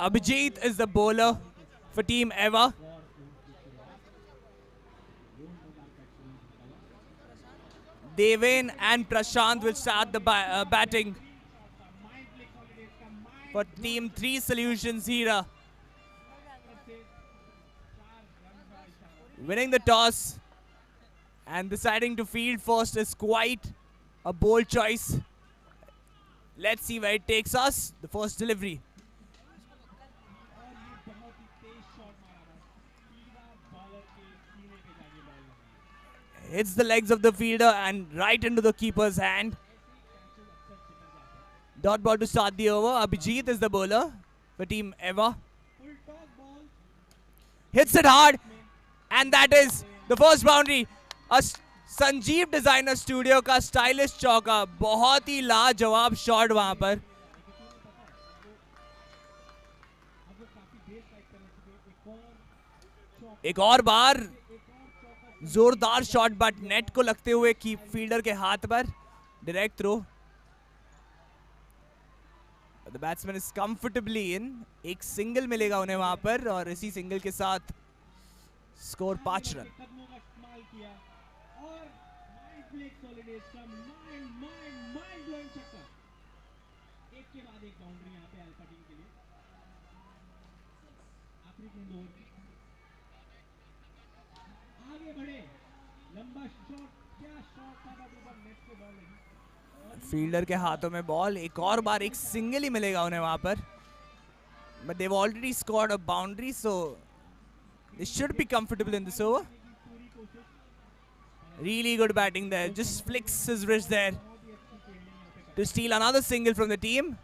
Abhijit is the bowler for Team Eva. Deven and Prashant will start the batting for Team 3 Solutions Hira. Winning the toss and deciding to field first is quite a bold choice. Let's see where it takes us. The first delivery. Hits the legs of the fielder and right into the keeper's hand. Dot ball to start the over. Abhijit is the bowler for Team Eva. Hits it hard, and that is the first boundary. A Sanjeev designer studio का stylish चौका, बहुत ही लाजवाब shot वहां पर. एक और बार जोरदार shot, but net को लगते हुए की फील्डर के हाथ पर. Direct throw. The batsman is comfortably in. एक सिंगल मिलेगा उन्हें वहां पर और इसी सिंगल के साथ स्कोर 5 रन. फील्डर के हाथों में बॉल. एक और बार एक सिंगल ही मिलेगा उन्हें वहां पर. But Dev already scored a boundary, so they should be comfortable in this over. Really good batting there. Just flicks his wrist there to steal another single from the team.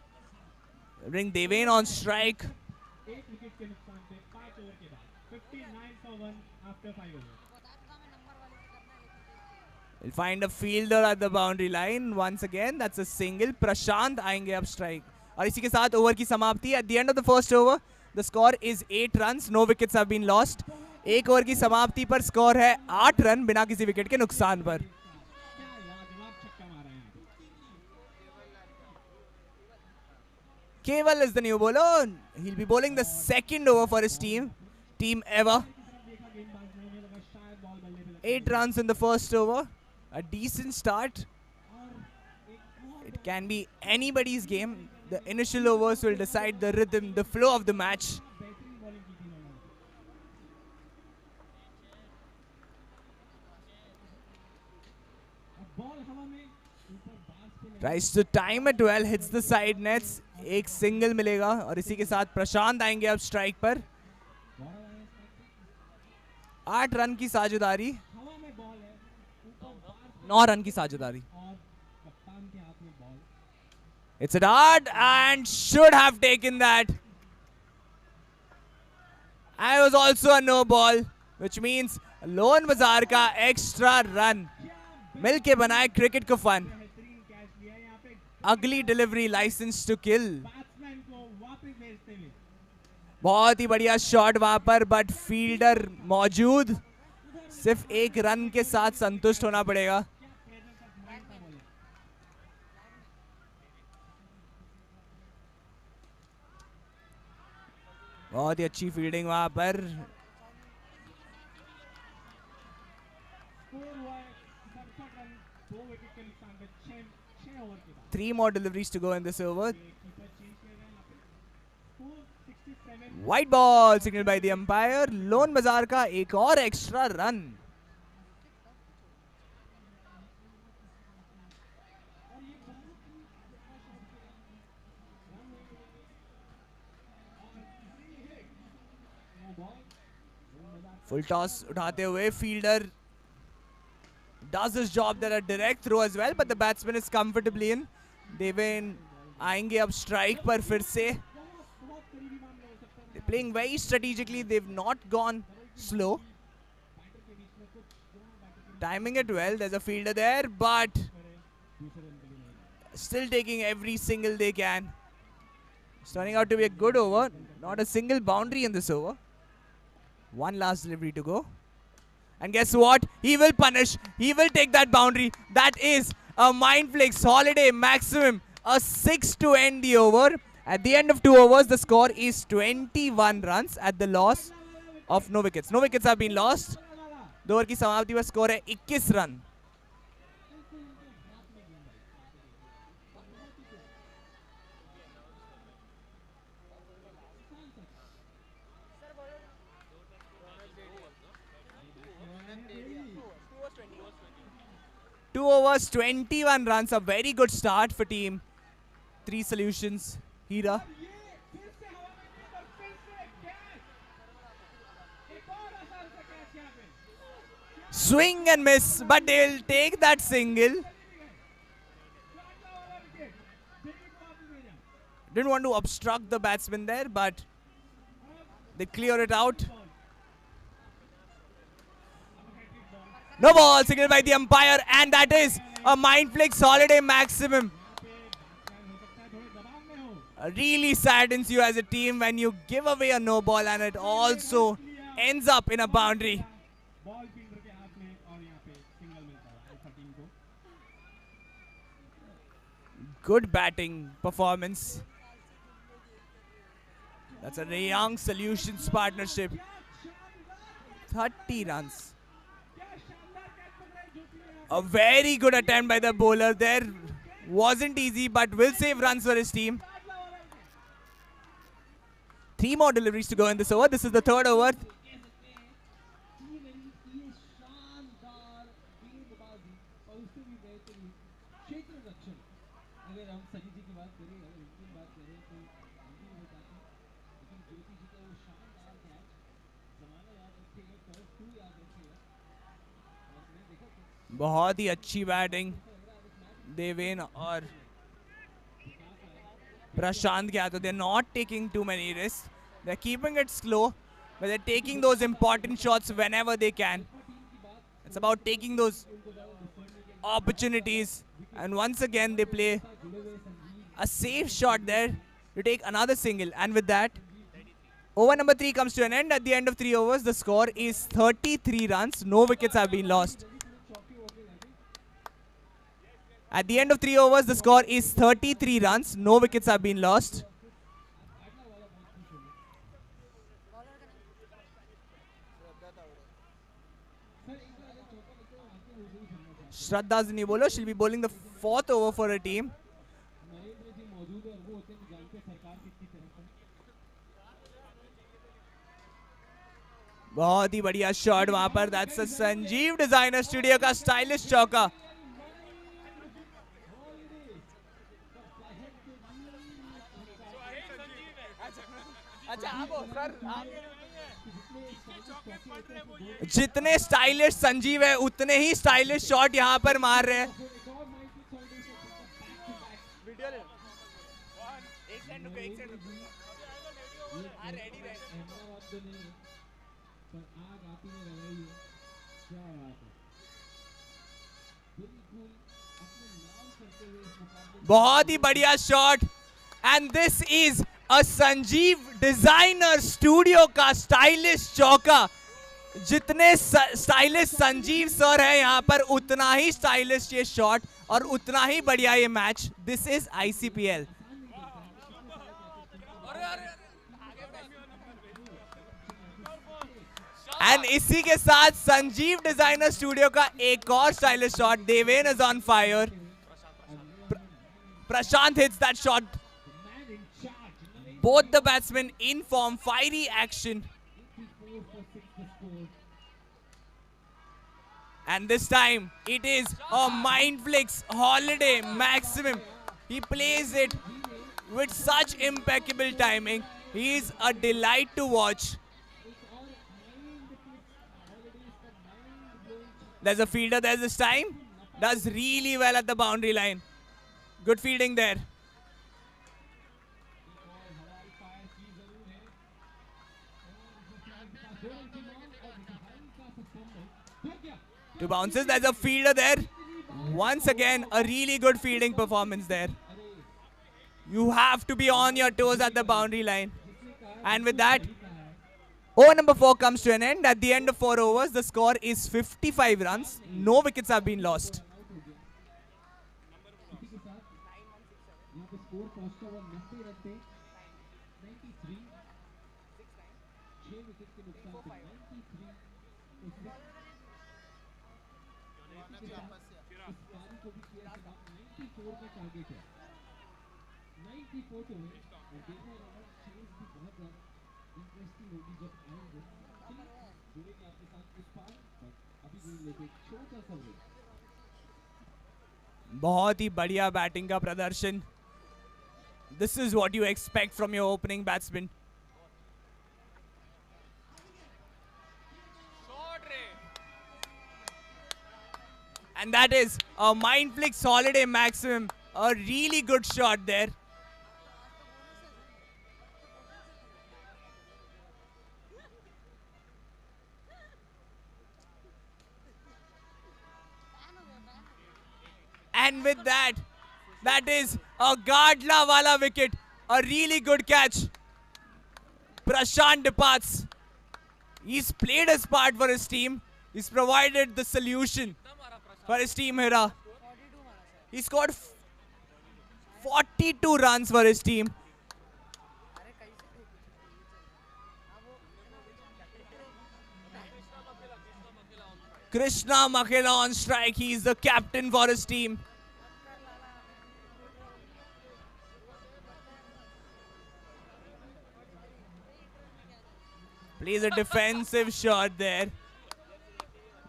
Bring Deven on strike. We'll find a fielder at the boundary line once again. That's a single. Prashant आएंगे अब strike. और इसी के साथ over की समाप्ति. At the end of the first over, the score is 8 runs. No wickets have been lost. एक over की समाप्ति पर स्कोर है 8 रन बिना किसी विकेट के नुकसान पर. Keval is the new bowler. He'll be bowling the second over for his team, Team Eva. 8 runs in the first over. A decent start. It can be anybody's game. The initial overs will decide the rhythm, the flow of the match. Tries to time it well, hits the side nets. एक single मिलेगा और इसी के साथ प्रशांत आएंगे अब strike पर. 8 run की साझेदारी, 9 रन की साझेदारी. It's a dart and should have taken that. And it was also a no ball, which means loan बाजार का एक्स्ट्रा रन मिलके बनाए क्रिकेट को फन. अगली डिलीवरी, लाइसेंस टू किल. बहुत ही बढ़िया शॉट वहां पर, बट फील्डर मौजूद. सिर्फ 1 रन के साथ संतुष्ट होना पड़ेगा. बहुत ही अच्छी फील्डिंग वहां पर. Three more deliveries to go in this over. White ball signaled by the umpire. Loan बाजार का एक और एक्स्ट्रा रन. फुल टॉस उठाते हुए fielder does his job there. A direct throw as well, but the batsman is comfortably in. Deven आएंगे अब strike पर फिर से. They're playing very strategically. They've not gone slow. Timing it well. There's a fielder there, but still taking every single they can. It's turning out to be a good over. Not a single boundary in this over. One last delivery to go. And guess what? He will punish. He will take that boundary. That is A mind flicks, Holiday, maximum. A 6 to end the over. At the end of 2 overs, the score is 21 runs at the loss of no wickets. No wickets have been lost. 2 over की समाप्ति पर score है 21 run. Two overs, 21 runs. A very good start for team. 3 solutions. Hira. Swing and miss, but they'll take that single. Didn't want to obstruct the batsman there, but they clear it out. No ball, signaled by the umpire, and that is a mind flicks, Holiday, maximum. Really saddens you as a team when you give away a no ball and it also ends up in a boundary. Good batting performance. That's a Young Solutions partnership. 30 runs. A very good attempt by the bowler there. Wasn't easy, but will save runs for his team. 3 more deliveries to go in this over. This is the 3rd over. बहुत ही अच्छी batting Deven और प्रशांत के हाथों. They're not taking too many risks. They're keeping it slow, but they're taking those important shots whenever they can. It's about taking those opportunities, and once again they play a safe shot there to take another single. And with that, over number 3 comes to an end. At the end of 3 overs, the score is 33 runs. No wickets have been lost. At the end of 3 overs, the score is 33 runs. No wickets have been lost. Shraddha Zini bowler. She'll be bowling the 4th over for her team. बहुत ही बढ़िया shot वहां पर. That's a Sanjeev designer studio का stylish चौका. जितने stylish Sanjeev है उतने ही stylish shot यहां पर मार रहे हैं. बहुत ही बढ़िया shot. And this is a Sanjeev designer studio का स्टाइलिश चौका. जितने स्टाइलिश संजीव सर है यहाँ पर उतना ही स्टाइलिश ये शॉट और उतना ही बढ़िया ये match. This is ICPL. And इसी के साथ संजीव डिजाइनर स्टूडियो का एक और stylish shot. Deven is on fire. Prashant hits that shot. Both the batsmen in form, fiery action. And this time, it is a mind flicks, Holiday, maximum. He plays it with such impeccable timing. He is a delight to watch. There's a fielder there this time. Does really well at the boundary line. Good fielding there. Two bounces. There's a fielder there. Once again, a really good fielding performance there. You have to be on your toes at the boundary line. And with that, over number 4 comes to an end. At the end of 4 overs, the score is 55 runs. No wickets have been lost. बहुत ही बढ़िया batting का प्रदर्शन. This is what you expect from your opening batsman. And that is a Mindflix Holiday Maximum. A really good shot there. And with that, that is a Gadla wala wicket. A really good catch. Prashant departs. He's played his part for his team. He's provided the solution for his team Hira. He scored 42 runs for his team. Krishna Makhela on strike. He's the captain for his team. Plays a defensive shot there.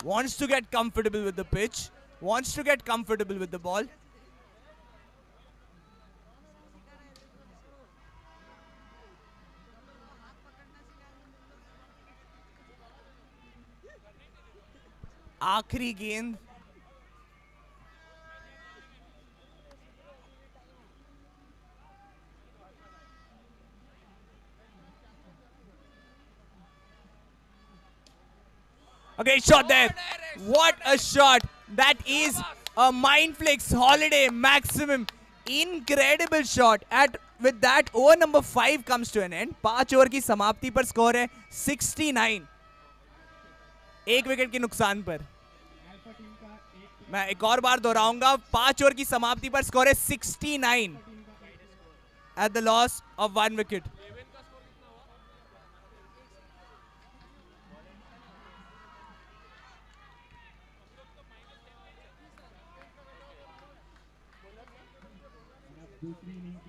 Wants to get comfortable with the pitch. Wants to get comfortable with the ball. आखिरी गेंद. Okay, shot there. What a shot. That is a Mindflix Holiday Maximum. Incredible shot. With that, over number 5 comes to an end. 5 over की समाप्ति पर score है 69. एक wicket के नुकसान पर. मैं एक और बार दोहराऊंगा. 5 ओवर की समाप्ति पर स्कोर है 69 at the loss of 1 wicket.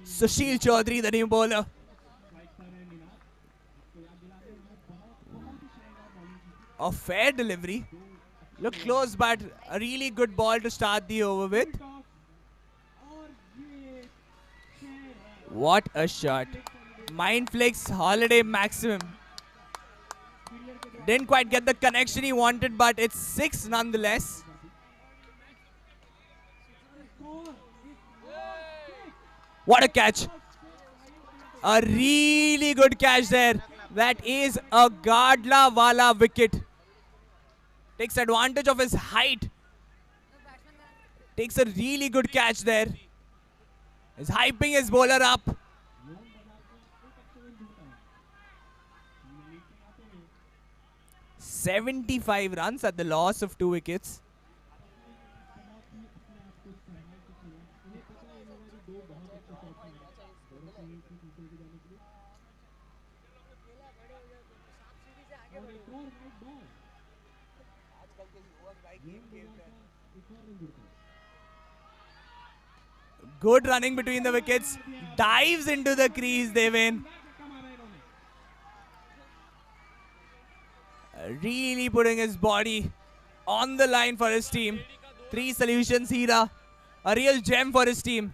Sushil Chaudhary, the new bowler. A fair delivery. Look close, but a really good ball to start the over with. What a shot. Mindflix Holiday Maximum. Didn't quite get the connection he wanted, but it's 6 nonetheless. What a catch. A really good catch there. That is a Gadla wala wicket. Takes advantage of his height. Takes a really good catch there. He's hyping his bowler up. "75 runs at the loss of 2 wickets. Good running between the wickets. Dives into the crease, Devin. Really putting his body on the line for his team. 3 solutions, Hira. A real gem for his team.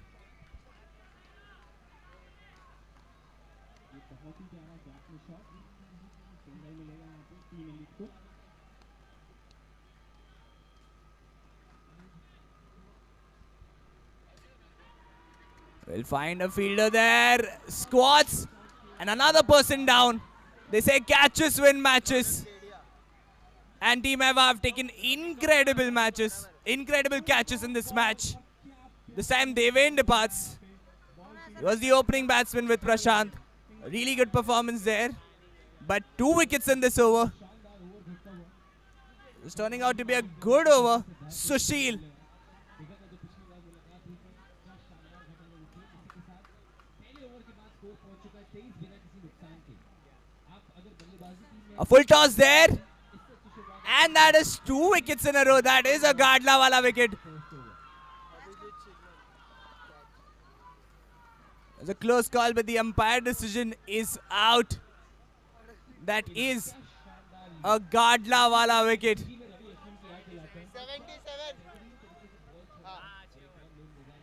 We'll find a fielder there. Squats. And another person down. They say catches win matches. And Team Eva have taken incredible catches in this match. This time Devin departs. He was the opening batsman with Prashant. A really good performance there. But 2 wickets in this over. It's turning out to be a good over. Sushil. A full toss there. And that is 2 wickets in a row. That is a Gadla wala wicket. It's a close call, but the umpire decision is out. That is a Gadla wala wicket. 77.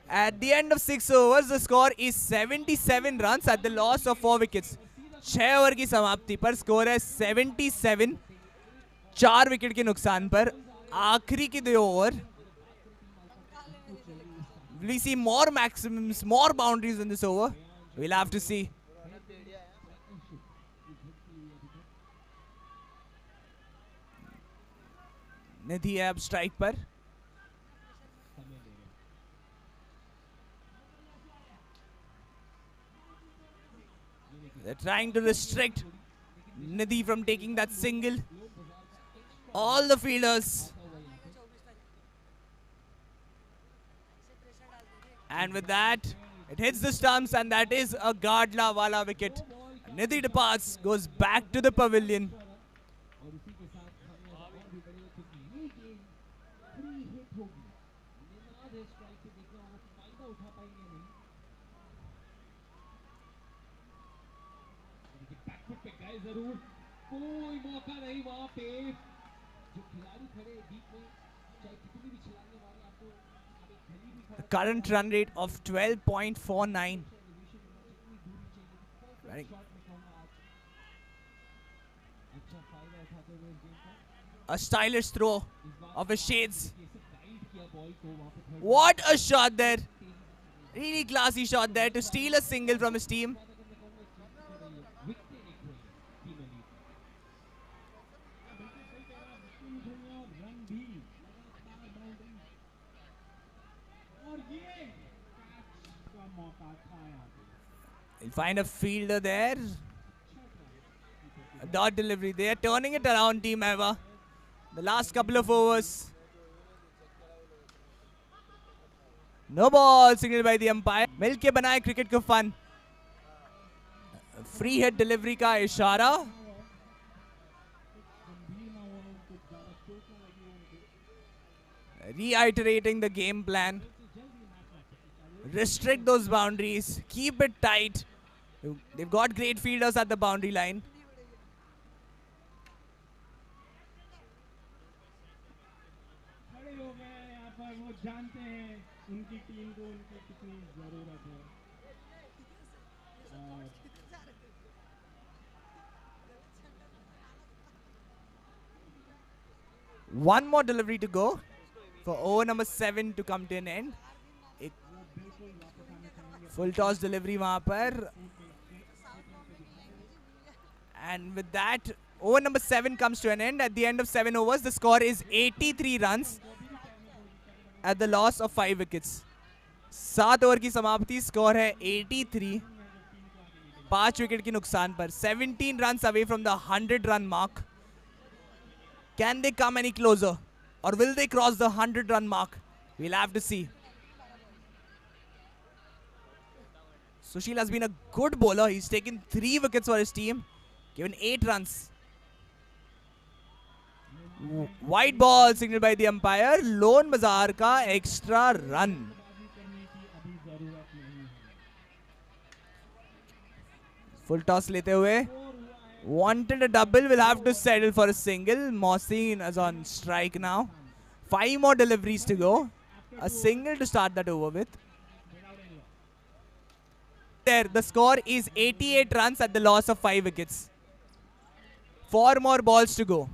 At the end of 6 overs, the score is 77 runs at the loss of 4 wickets. 6 over की समाप्ति पर score है 77, 4 wicket के नुकसान पर. आखिरी के 2 over. Will we see more maximums, more boundaries in this over? We'll have to see. निधि है अब स्ट्राइक पर. They're trying to restrict Nidhi from taking that single. All the fielders. And with that, it hits the stumps, and that is a Gadla wala wicket. Nidhi departs, goes back to the pavilion. कोई मौका नहीं वहां पे जो खिलाड़ी खड़े बीच में चाहे कितनी भी छिलाने वाले आपको The current run rate of 12.49. A stylish throw of his shades. What a shot there. Really classy shot there to steal a single from his team. He'll find a fielder there. A dot delivery. They are turning it around, Team Eva. The last couple of overs. No ball signaled by the umpire. मिलके बनाए cricket को fun. Free hit delivery का इशारा. Reiterating the game plan. Restrict those boundaries. Keep it tight. They've got great fielders at the boundary line. खड़े हो गए यहाँ पर वो जानते हैं उनकी टीम को उनकी कितनी जरूरत है और One more delivery to go for over number 7 to come to an end. एक full toss delivery वहाँ पर. And with that, over number 7 comes to an end. At the end of 7 overs, the score is 83 runs at the loss of 5 wickets. 7 over की समाप्ति, score है 83, 5 wicket के नुकसान पर. 17 runs away from the 100-run mark. Can they come any closer? Or will they cross the 100-run mark? We'll have to see. Sushil has been a good bowler. He's taken 3 wickets for his team, given 8 runs. White ball signaled by the umpire. Lone Bazaar ka extra run. Full toss lete hue. Wanted a double, will have to settle for a single. Mohsin is on strike now. 5 more deliveries to go. A single to start that over with. There, the score is 88 runs at the loss of 5 wickets. 4 more balls to go.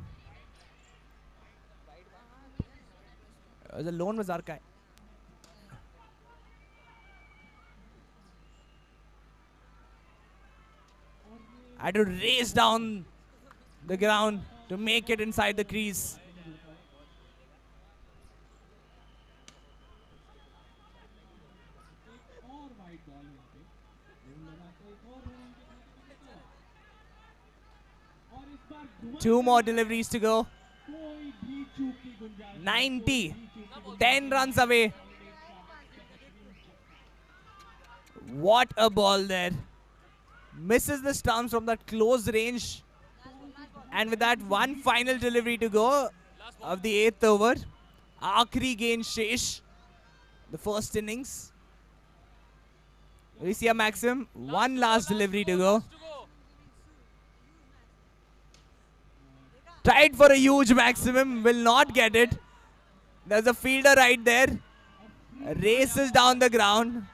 The lone was Arkai. I had to race down the ground to make it inside the crease. Two more deliveries to go. 90. 10 runs away. What a ball there. Misses the stumps from that close range. And with that, one final delivery to go of the 8th over. Aakhri gain Shesh, the first innings. We see a Maxim, one last delivery to go. Tried for a huge maximum, will not get it. There's a fielder right there. Races down the ground.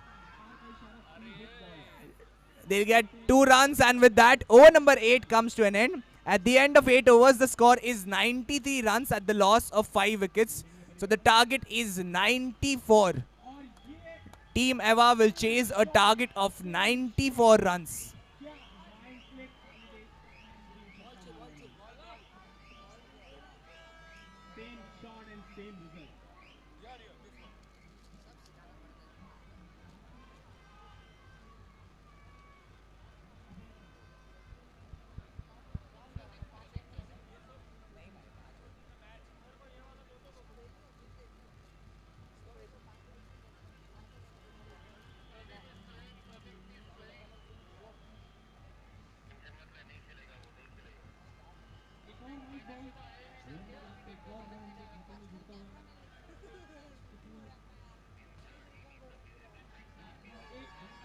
They'll get 2 runs, and with that, over number 8 comes to an end. At the end of 8 overs, the score is 93 runs at the loss of 5 wickets. So the target is 94. Team Eva will chase a target of 94 runs. Same shot and same result.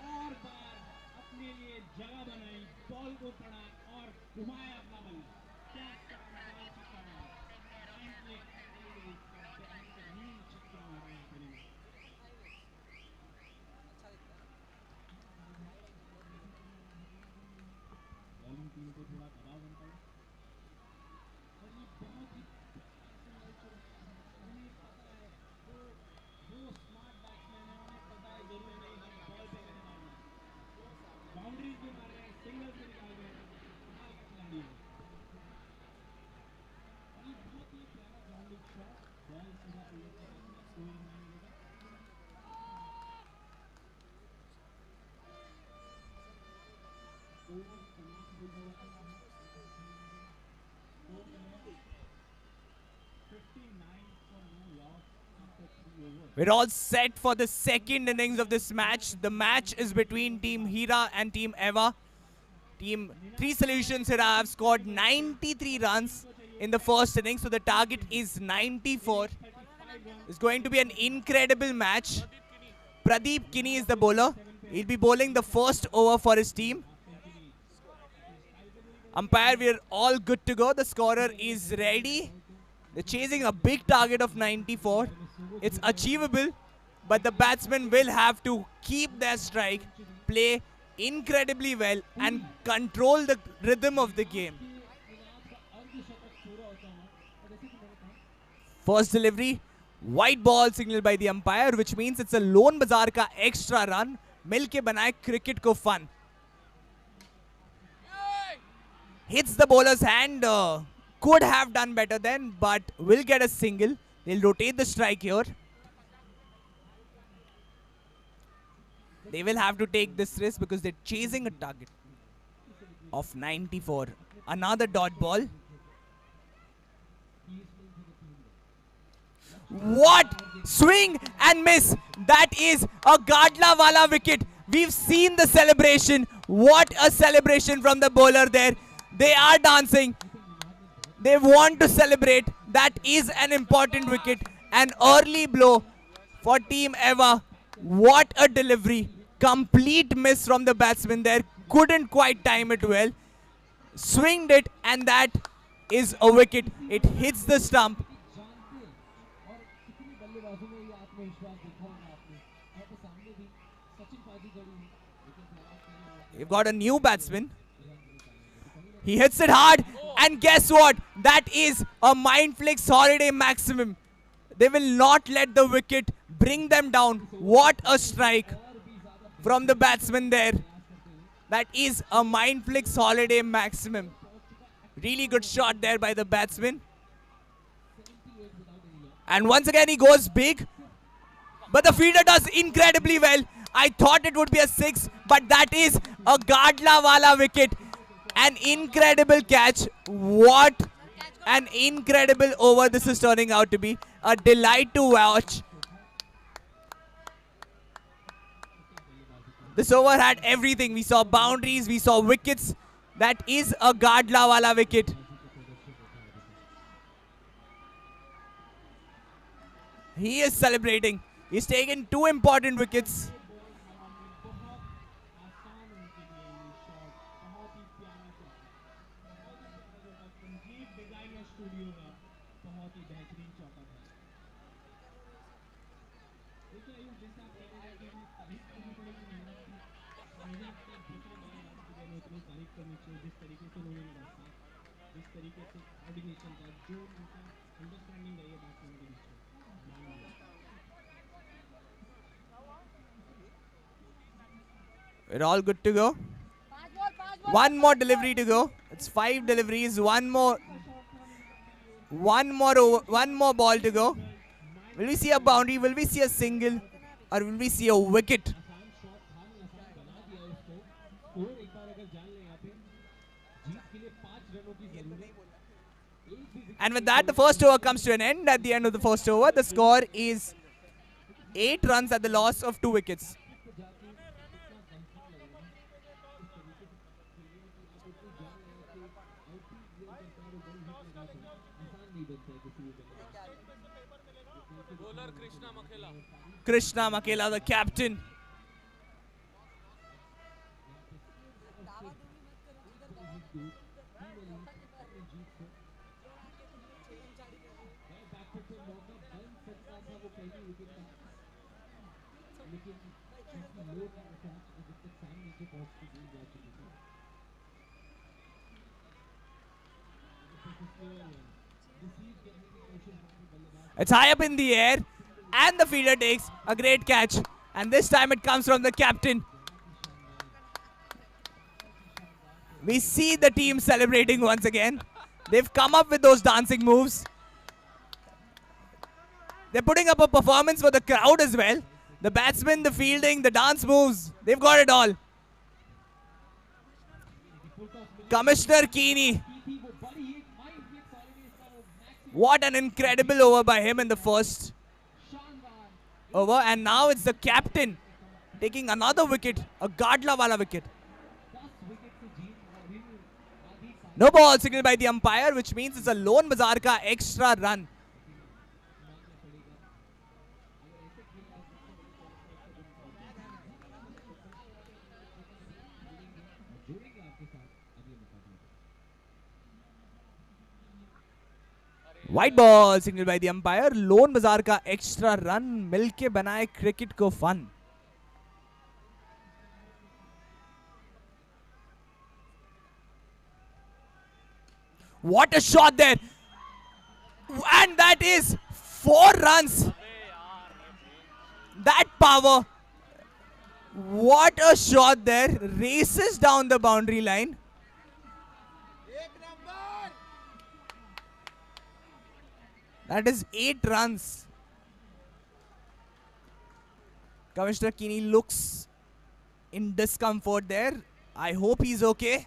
और बार अपने लिए जगह बनाई, ball को पड़ा और घुमाया अपना बल्ला। क्या बॉल छक्का मारा। बेहतरीन छक्का मारा यहाँ पे इन्होंने। बॉलिंग टीम को थोड़ा दबाव बनता है और ये बहुत ही उन्हें पता है वो स्मार्ट बैट्समैन है, उन्हें पता है जरूरी नहीं हम बॉल पे करने वाले हैं, बाउंड्रीज भी मार रहे हैं, सिंगल भी निकाल रहे हैं, कमाल का खिलाड़ी है और ये बहुत ही प्यारा ग्राउंडिंग शॉट, बॉल सीधा ओवर के साथ में स्कोर बनाने लगा। ओवर समाप्त हो गया है। 59 for no loss after 3 overs. We're all set for the second innings of this match. The match is between Team Hira and Team Eva. Team 3 Solutions Hira have scored 93 runs in the first inning, so the target is 94. It's going to be an incredible match. Pradeep Kini is the bowler. He'll be bowling the first over for his team. Umpire, we're all good to go. The scorer is ready. They're chasing a big target of 94. It's achievable, but the batsmen will have to keep their strike, play incredibly well, and control the rhythm of the game. First delivery, white ball signaled by the umpire, which means it's a lone bazaar ka extra run. Milke banaye cricket ko fun. Hits the bowler's hand. Could have done better then, but will get a single. They'll rotate the strike here. They will have to take this risk because they're chasing a target of 94. Another dot ball. What? Swing and miss. That is a Gadla wala wicket. We've seen the celebration. What a celebration from the bowler there. They are dancing. They want to celebrate. That is an important wicket. An early blow for Team Eva. What a delivery. Complete miss from the batsman there. Couldn't quite time it well. Swinged it, and that is a wicket. It hits the stump. You've got a new batsman. He hits it hard, and guess what? That is a Mindflix holiday maximum. They will not let the wicket bring them down. What a strike from the batsman there. That is a Mindflix holiday maximum. Really good shot there by the batsman. And once again he goes big, but the fielder does incredibly well. I thought it would be a 6, but that is a Gadla wala wicket. An incredible catch. What an incredible over this is turning out to be. A delight to watch. This over had everything. We saw boundaries, we saw wickets. That is a Gadla wala wicket. He is celebrating. He's taken 2 important wickets. आसान उनके लिए ये shot बहुत ही प्यारा shot Sanjeev designer studio का बहुत ही बेहतरीन चौका था देखिए आयुष जैसा आप कह रहे हैं कि हमें तारीफ करनी पड़ेगी मेहनत की मुझे लगता है दूसरे बार आज की दिन उतनी तारीफ करनी चाहिए जिस तरीके से उन्होंने लड़ा जिस तरीके से कोऑर्डिनेशन था जो उनका अंडरस्टैंडिंग रही है बैट्समैन के बीच में We're all good to go. One more delivery to go. It's 5 deliveries. One more ball to go. Will we see a boundary? Will we see a single? Or will we see a wicket? आसान shot था नहीं आसान बना दिया उसको score एक बार अगर जान लें यहाँ पे जीत के लिए 5 रनों की जरूरत एक भी wicket And with that, the first over comes to an end. At the end of the first over, the score is 8 runs at the loss of 2 wickets. को जाके इतना गमखीन लगेगा इस तरीके से खेलिए कि आप इतनी जान लें कि आउटफील्ड क्लियर करता है और बड़ी हिट लगा तो आसान नहीं बनता है किसी भी बल्लेबाज bowler Krishna Makela Krishna Makela, the captain. Back foot पे मौका बन सकता था वो पहली विकेट का लेकिन क्योंकि लो का अटैक जब तक सामने नीचे पहुंच के गेंद जा चुकी थी रिसीव करने की कोशिश बाकी बल्लेबाज It's high up in the air. And the fielder takes a great catch. And this time it comes from the captain. We see the team celebrating once again. They've come up with those dancing moves. They're putting up a performance for the crowd as well. The batsmen, the fielding, the dance moves. They've got it all. Commissioner Keeney. थी वो बड़ी hit mind flip already इसका maximum What an incredible over by him in the first शानदार over. And now it's the captain taking another wicket. A Gadla wala wicket. 10 wicket से जीत win आधी साल No ball signaled by the umpire, which means it's a lone bazaar ka extra run. मानना पड़ेगा अगर ऐसे खेलना है जोड़ेंगे आपके साथ अगले मुकाबले में White ball signaled by the umpire. Lone bazaar ka extra run milke banaye cricket ko fun. What a shot there! And that is 4 runs. That power. What a shot there. Races down the boundary line. That is 8 runs. Commissioner Keeney looks in discomfort there. I hope he's okay.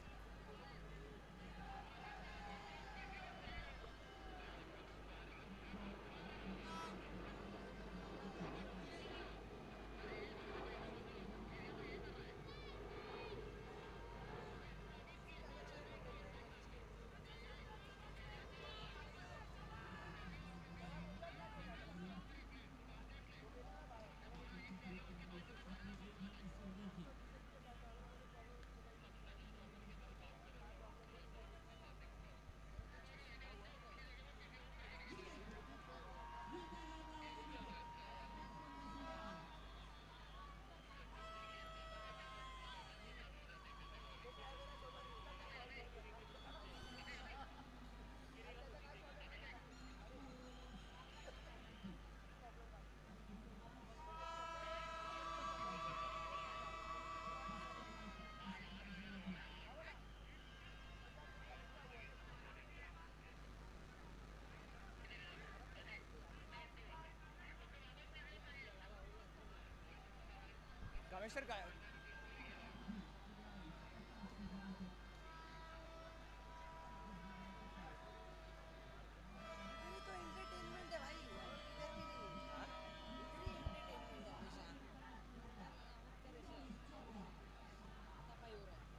Commissioner तो entertainment है भाई इधर भी नहीं इधर ही entertainment है हमेशा सफाई हो रहा है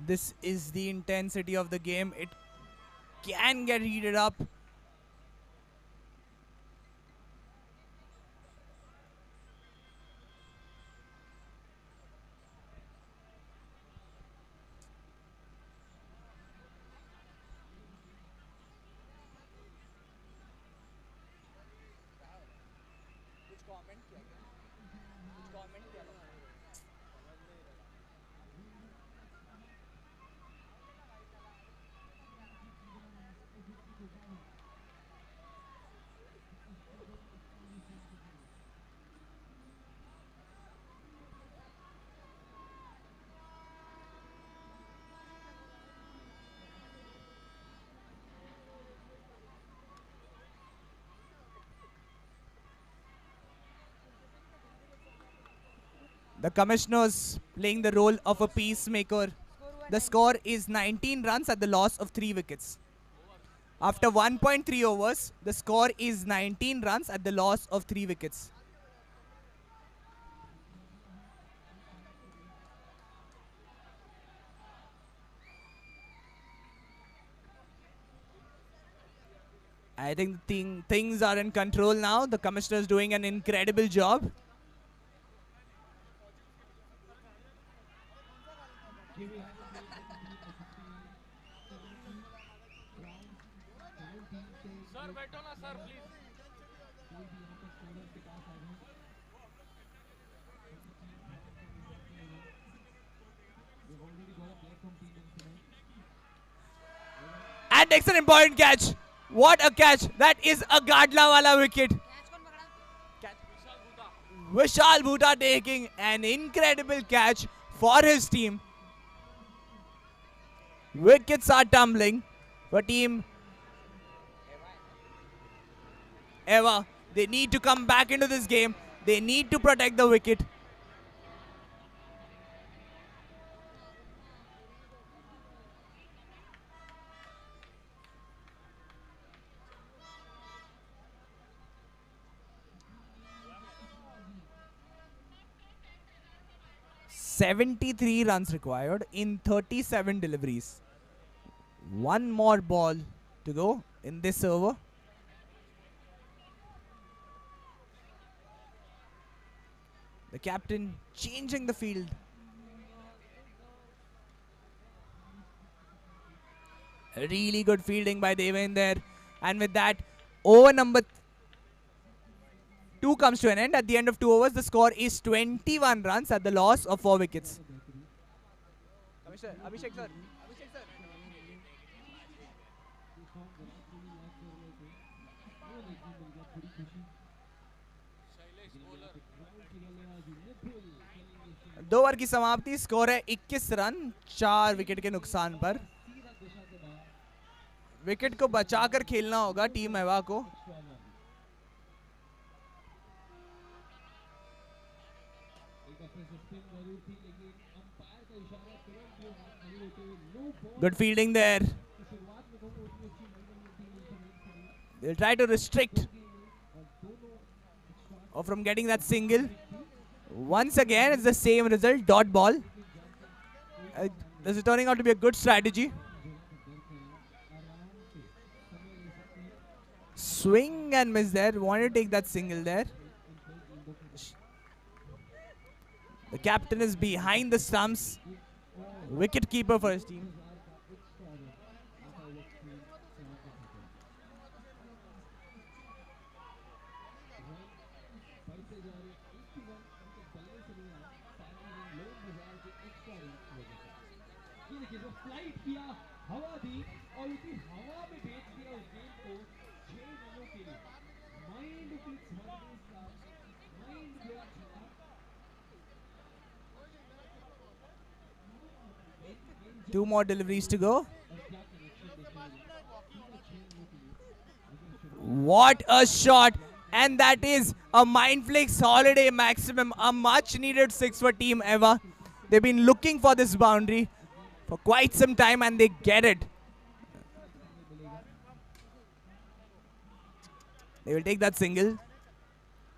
This is the intensity of the game. It can get heated up. The commissioners playing the role of a peacemaker. The score is 19 runs at the loss of 3 wickets. After 1.3 overs, the score is 19 runs at the loss of 3 wickets. I think things are in control now. The commissioner is doing an incredible job. Here we have the play in sir बैठो ना sir please कोई भी यहाँ पर scorer के पास आ गए We've already got a play from team tonight. And takes an important catch. What a catch. That is a Gadla wala wicket. Catch कौन पकड़ा? Vishal Bhuta taking an incredible catch for his team. Wickets are tumbling for team Eva. They need to come back into this game. They need to protect the wicket. "73 runs required in 37 deliveries. One more ball to go in this over. The captain changing the field. Really good fielding by Devender. And with that, over number 2 comes to an end. At the end of 2 overs, the score is 21 runs at the loss of 4 wickets. Abhishek sir. दो over की समाप्ति. Score है 21 run 4 wicket के नुकसान पर. Wicket को बचाकर खेलना होगा टीम एवा को. Good fielding there. They'll try to restrict from getting that single. Once again, it's the same result, dot ball. This is turning out to be a good strategy. Swing and miss there. Wanted to take that single there. The captain is behind the stumps. Wicket keeper for his team. Flight किया हवा दी और उसी हवा में भेज दिया उस game को 6 रनों के लिए माइंड ब्लोइंग छक्का माइंड ब्लोइंग छक्का 2 more deliveries to go. What a shot! And that is a Mindflix holiday maximum. A much needed 6 for Team Eva. They've been looking for this boundary for quite some time and they get it. They will take that single.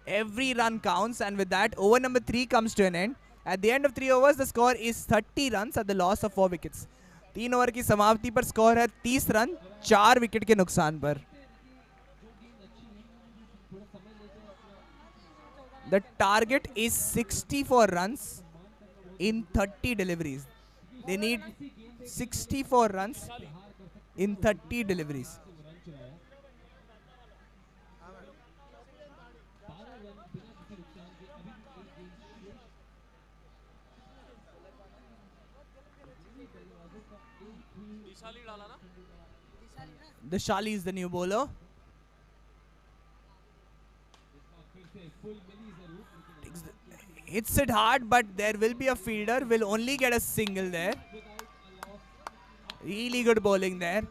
Every run counts, and with that, over number 3 comes to an end. At the end of 3 overs, the score is 30 runs at the loss of 4 wickets. 3 over की समाप्ति पर score है 30 run 4 wicket के नुकसान पर. The target is 64 runs in 30 deliveries. They need 64 runs in 30 deliveries. Dishali is the new bowler. Hits it hard, but there will be a fielder. Will only get a single there. Really good bowling there.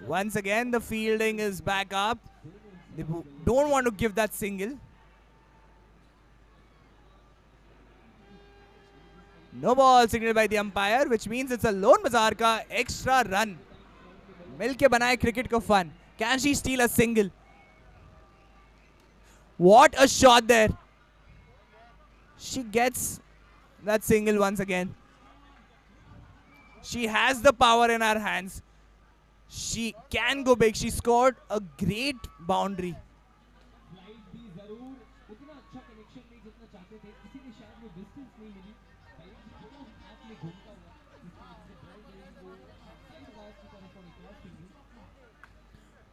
Once again, the fielding is back up. They don't want to give that single. No ball signaled by the umpire, which means it's a lone bazaar ka extra run. Milke banaye cricket ko fun. Can she steal a single? What a shot there. She gets that single once again. She has the power in her hands. She can go big. She scored a great boundary.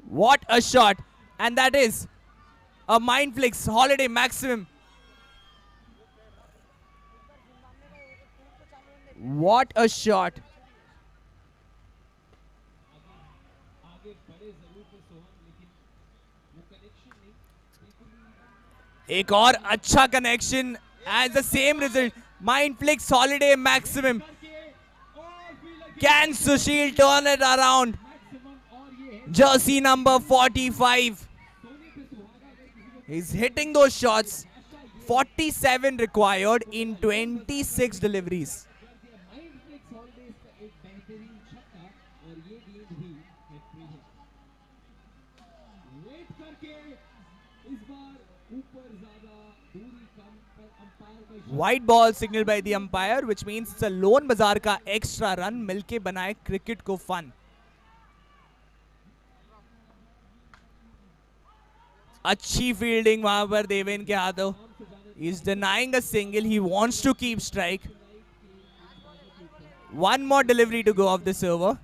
What a shot. And that is a mind flicks holiday maximum. What a shot. एक और अच्छा connection as the same result. Mind flicks holiday maximum. Can Sushil turn it around? Jersey number 45. He's hitting those shots. 47 required in 26 deliveries. White ball signaled by the umpire, which means it's a lone bazaar ka extra run. मिलके बनाए cricket को fun. अच्छी fielding वहां पर देवेन के हाथों. He's denying a single. He wants to keep strike. One more delivery to go off this over.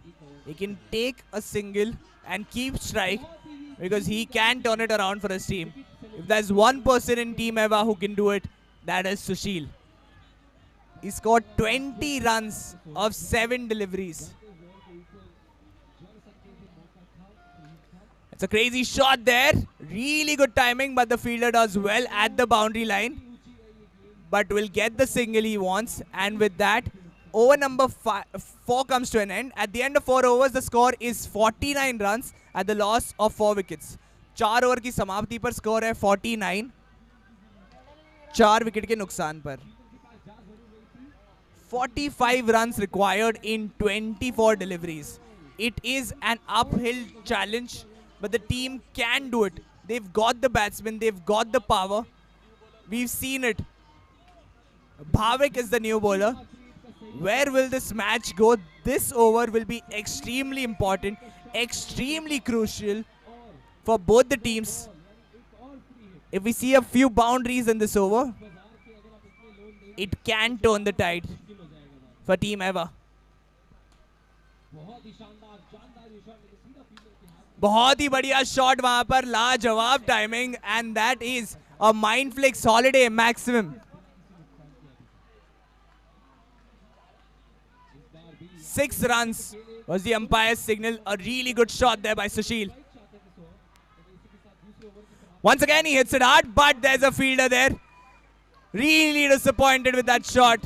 He can take a single and keep strike because he can turn it around for his team. If there's one person in Team Eva who can do it, that is Sushil. He scored 20 runs of 7 deliveries. It's a crazy shot there. Really good timing, but the fielder does well at the boundary line. But will get the single he wants. And with that, over number 4 comes to an end. At the end of 4 overs, the score is 49 runs at the loss of 4 wickets. 4 over की समाप्ति पर score है 49. 4 wicket के नुकसान पर. 45 runs required in 24 deliveries. It is an uphill challenge, but the team can do it. They've got the batsmen, they've got the power. We've seen it. Bhavik is the new bowler. Where will this match go? This over will be extremely important, extremely crucial for both the teams. If we see a few boundaries in this over, it can turn the tide for Team Eva. बहुत ही बढ़िया shot वहां पर, लाजवाब timing, and that is a mind flix holiday maximum. 6 runs was the umpire's signal. A really good shot there by Sushil. Once again he hits it hard, but there's a fielder there. Really disappointed with that shot.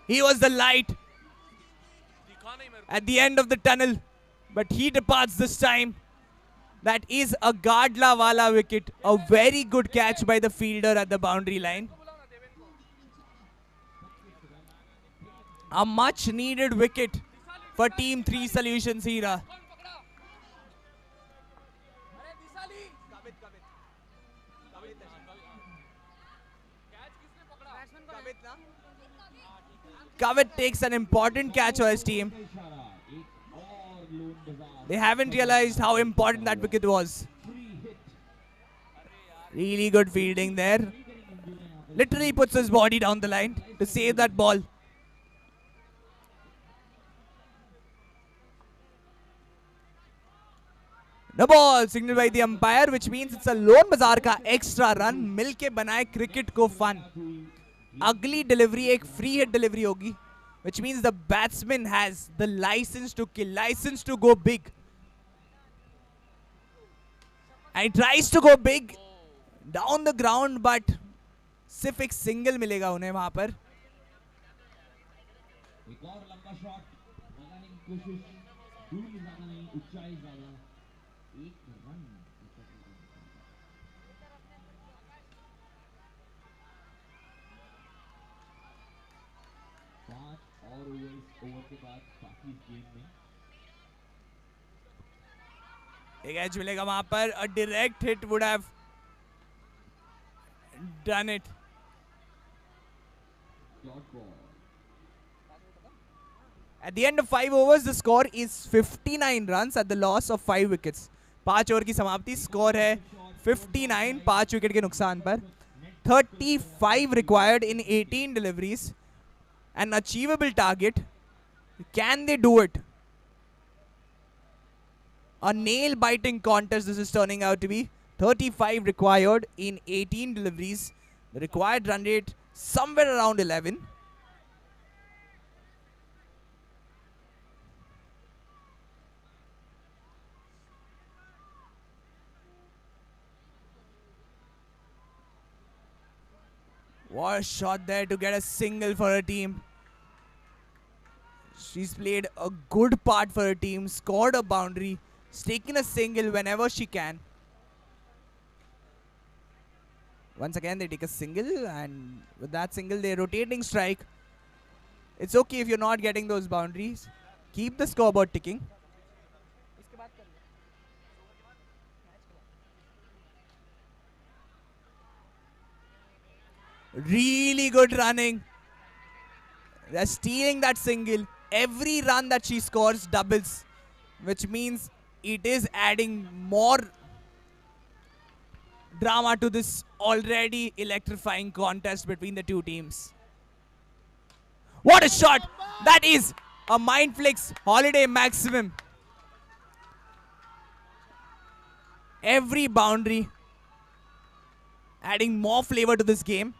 He was the light at the end of the tunnel, but he departs this time. That is a Gadla wala wicket. A very good catch by the fielder at the boundary line. A much needed wicket for Team 3 Solutions Hira. Kavit takes an important catch for his team. They haven't realized how important that wicket was. Really good fielding there. Literally puts his body down the line to save that ball. No ball signaled by the umpire, which means it's a lone bazaar ka extra run. मिलके बनाए cricket को fun. Ugly delivery एक free hit delivery होगी, which means the batsman has the license to kill, license to go big. And he tries to go big down the ground, but सिर्फ एक single मिलेगा उन्हें वहां पर. एक और लंबा शॉट लगाने की कोशिश, दूरी ज्यादा नहीं, ऊंचाई ज्यादा, एक रन. 5 और ओवर के बाद बाकी इस गेम में एक एज मिलेगा वहां पर. A direct hit would have done it. Dot ball. At the end of 5 overs, the score is 59 runs at the loss of 5 wickets. 5 over की समाप्ति, स्कोर है 59 5 विकेट के नुकसान पर. 35 required in 18 deliveries. An achievable target. Can they do it? A nail-biting contest this is turning out to be. 35 required in 18 deliveries. The required run rate somewhere around 11. What a shot there to get a single for her team. She's played a good part for her team, scored a boundary, she's taken a single whenever she can. Once again, they take a single, and with that single, they're rotating strike. It's okay if you're not getting those boundaries. Keep the scoreboard ticking. Really good running. They're stealing that single. Every run that she scores doubles, which means it is adding more drama to this already electrifying contest between the two teams. What a shot! That is a mind flicks holiday maximum. Every boundary adding more flavor to this game.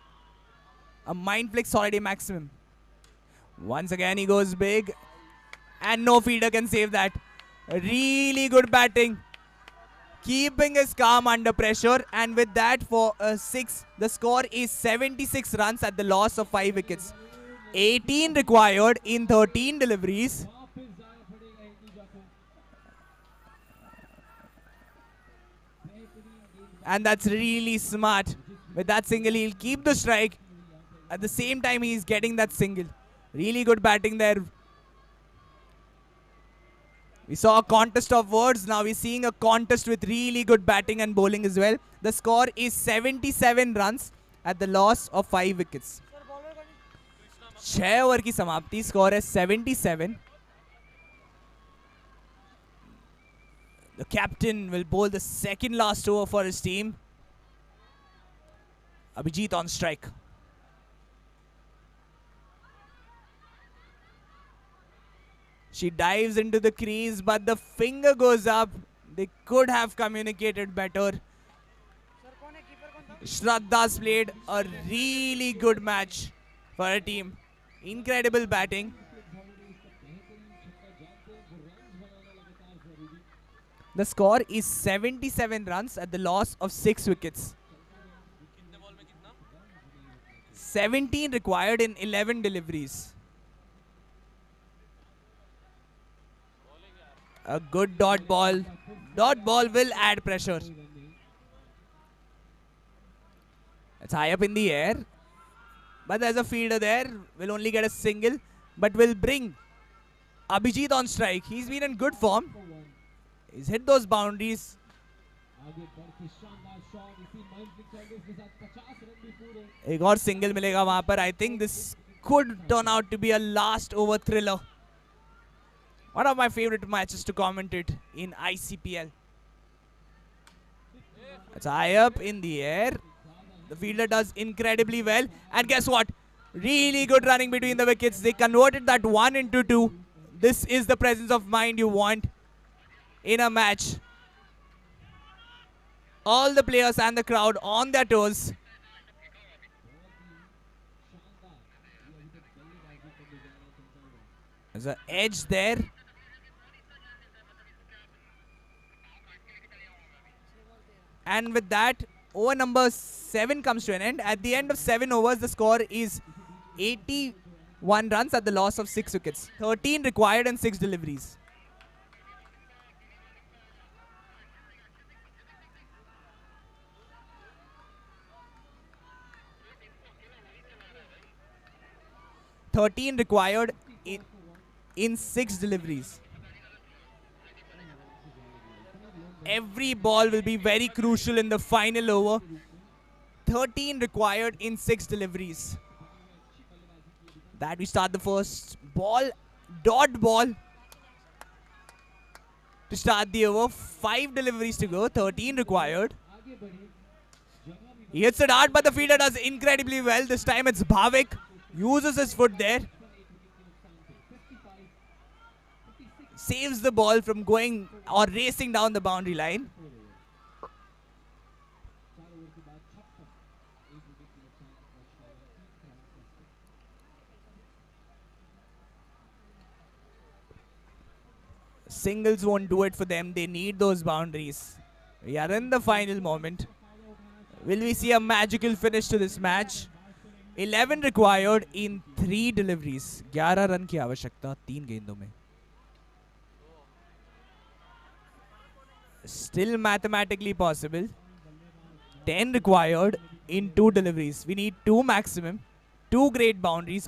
A mind flicks holiday maximum. Once again he goes big, and no fielder can save that. Really good batting, keeping his calm under pressure, and with that for a 6, the score is 76 runs at the loss of 5 wickets. 18 required in 13 deliveries. And that's really smart. With that single, he'll keep the strike. At the same time, he's getting that single. Really good batting there. We saw a contest of words. Now we're seeing a contest with really good batting and bowling as well. The score is 77 runs at the loss of 5 wickets. 6 over की समाप्ति, score है 77. The captain will bowl the second last over for his team. Abhijit on strike. She dives into the crease, but the finger goes up. They could have communicated better. Shraddha's played a really good match for her team. Incredible batting. The score is 77 runs at the loss of 6 wickets. 17 required in 11 deliveries. A good dot ball. Dot ball will add pressure. It's high up in the air. But there's a fielder there. Will only get a single. But will bring Abhijit on strike. He's been in good form. He's hit those boundaries. एक और single मिलेगा वहां पर. I think this could turn out to be a last over thriller. One of my favorite matches to commentate in ICPL. It's high up in the air. The fielder does incredibly well. And guess what? Really good running between the wickets. They converted that 1 into 2. This is the presence of mind you want in a match. All the players and the crowd on their toes. There's an edge there. And with that, over number 7 comes to an end. At the end of 7 overs, the score is 81 runs at the loss of 6 wickets. 13 required and 6 deliveries. Required in 6 deliveries. Every ball will be very crucial in the final over. 13 required in 6 deliveries. That we start the first ball. Dot ball to start the over. 5 deliveries to go. 13 required. He hits it hard, but the fielder does incredibly well. This time it's Bhavik. Uses his foot there. Saves the ball from going or racing down the boundary line. Singles won't do it for them. They need those boundaries. We are in the final moment. Will we see a magical finish to this match? 11 required in 3 deliveries. 11 run की आवश्यकता 3 गेंदों में. Still mathematically possible. 10 required in 2 deliveries. We need 2 maximum. 2 great boundaries.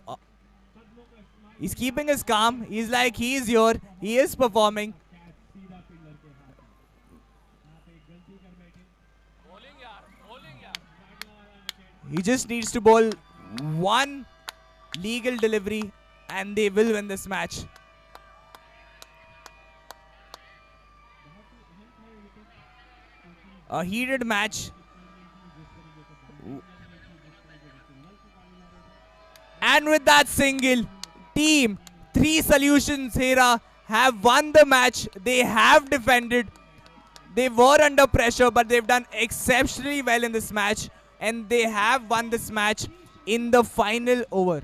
He's keeping his calm. He's like, he is here. He is performing. He just needs to bowl 1 legal delivery and they will win this match. A heated match. And with that single, team 3 Solutions Hera have won the match. They have defended. They were under pressure, but they've done exceptionally well in this match. And they have won this match in the final over.